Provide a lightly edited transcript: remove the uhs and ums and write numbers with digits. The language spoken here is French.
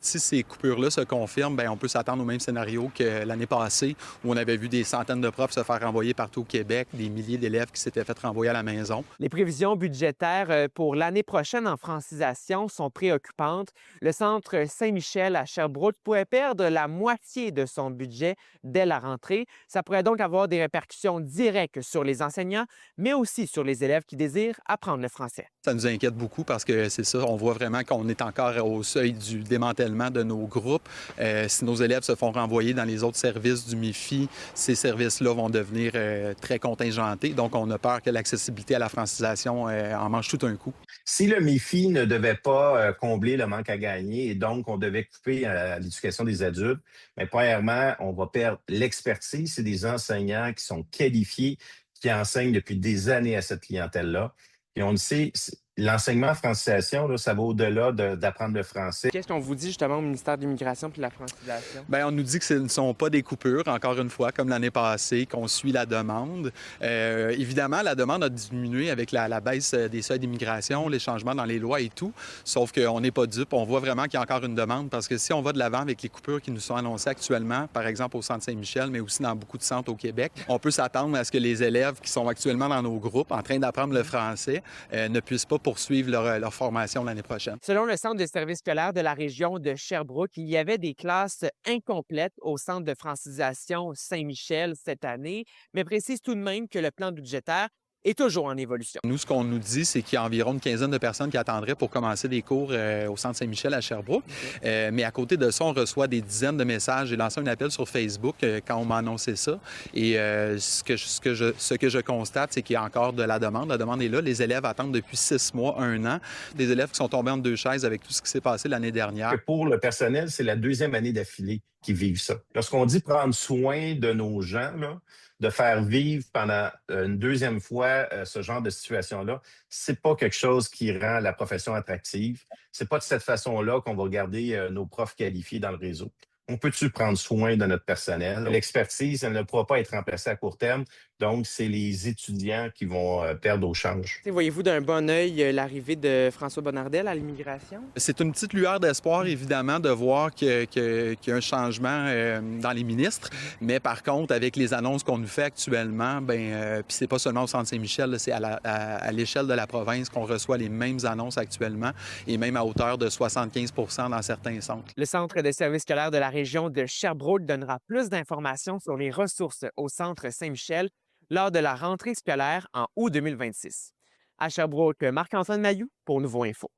Si ces coupures-là se confirment, bien, on peut s'attendre au même scénario que l'année passée, où on avait vu des centaines de profs se faire renvoyer partout au Québec, des milliers d'élèves qui s'étaient fait renvoyer à la maison. Les prévisions budgétaires pour l'année prochaine en francisation sont préoccupantes. Le Centre Saint-Michel à Sherbrooke pourrait perdre la moitié de son budget dès la rentrée. Ça pourrait donc avoir des répercussions directes sur les enseignants, mais aussi sur les élèves qui désirent apprendre le français. Ça nous inquiète beaucoup parce que c'est ça, on voit vraiment qu'on est encore au seuil du démantèlement de nos groupes. Si nos élèves se font renvoyer dans les autres services du MIFI, ces services-là vont devenir très contingentés. Donc, on a peur que l'accessibilité à la francisation en mange tout un coup. Si le MIFI ne devait pas combler le manque à gagner et donc on devait couper à l'éducation des adultes, mais premièrement, on va perdre l'expertise. C'est des enseignants qui sont qualifiés, qui enseignent depuis des années à cette clientèle-là. Et on le sait, l'enseignement en francisation, là, ça va au-delà d'apprendre le français. Qu'est-ce qu'on vous dit justement au ministère de l'Immigration et de la francisation? Bien, on nous dit que ce ne sont pas des coupures, encore une fois, comme l'année passée, qu'on suit la demande. Évidemment, la demande a diminué avec la baisse des seuils d'immigration, les changements dans les lois et tout. Sauf qu'on n'est pas dupe. On voit vraiment qu'il y a encore une demande parce que si on va de l'avant avec les coupures qui nous sont annoncées actuellement, par exemple au Centre Saint-Michel, mais aussi dans beaucoup de centres au Québec, on peut s'attendre à ce que les élèves qui sont actuellement dans nos groupes en train d'apprendre le français ne puissent pas poursuivre leur formation l'année prochaine. Selon le Centre de services scolaires de la région de Sherbrooke, il y avait des classes incomplètes au Centre de francisation Saint-Michel cette année, mais précise tout de même que le plan budgétaire est toujours en évolution. Nous, ce qu'on nous dit, c'est qu'il y a environ une quinzaine de personnes qui attendraient pour commencer des cours au Centre Saint-Michel à Sherbrooke. Mais à côté de ça, on reçoit des dizaines de messages. J'ai lancé un appel sur Facebook quand on m'a annoncé ça. Et ce que je constate, c'est qu'il y a encore de la demande. La demande est là. Les élèves attendent depuis 6 mois, 1 an. Des élèves qui sont tombés entre deux chaises avec tout ce qui s'est passé l'année dernière. Pour le personnel, c'est la deuxième année d'affilée qu'ils vivent ça. Lorsqu'on dit prendre soin de nos gens, là, de faire vivre pendant une deuxième fois ce genre de situation-là, c'est pas quelque chose qui rend la profession attractive. C'est pas de cette façon-là qu'on va garder nos profs qualifiés dans le réseau. On peut-tu prendre soin de notre personnel? L'expertise, elle ne pourra pas être remplacée à court terme. Donc, c'est les étudiants qui vont perdre au change. Voyez-vous d'un bon œil l'arrivée de François Bonnardel à l'immigration? C'est une petite lueur d'espoir, évidemment, de voir qu'il y a un changement dans les ministres. Mais par contre, avec les annonces qu'on nous fait actuellement, puis c'est pas seulement au Centre Saint-Michel, là, c'est à l'échelle de la province qu'on reçoit les mêmes annonces actuellement et même à hauteur de 75 dans certains centres. Le Centre de services scolaires de la région de Sherbrooke donnera plus d'informations sur les ressources au Centre Saint-Michel lors de la rentrée scolaire en août 2026. À Sherbrooke, Marc-Antoine Mailloux pour Nouveau Info.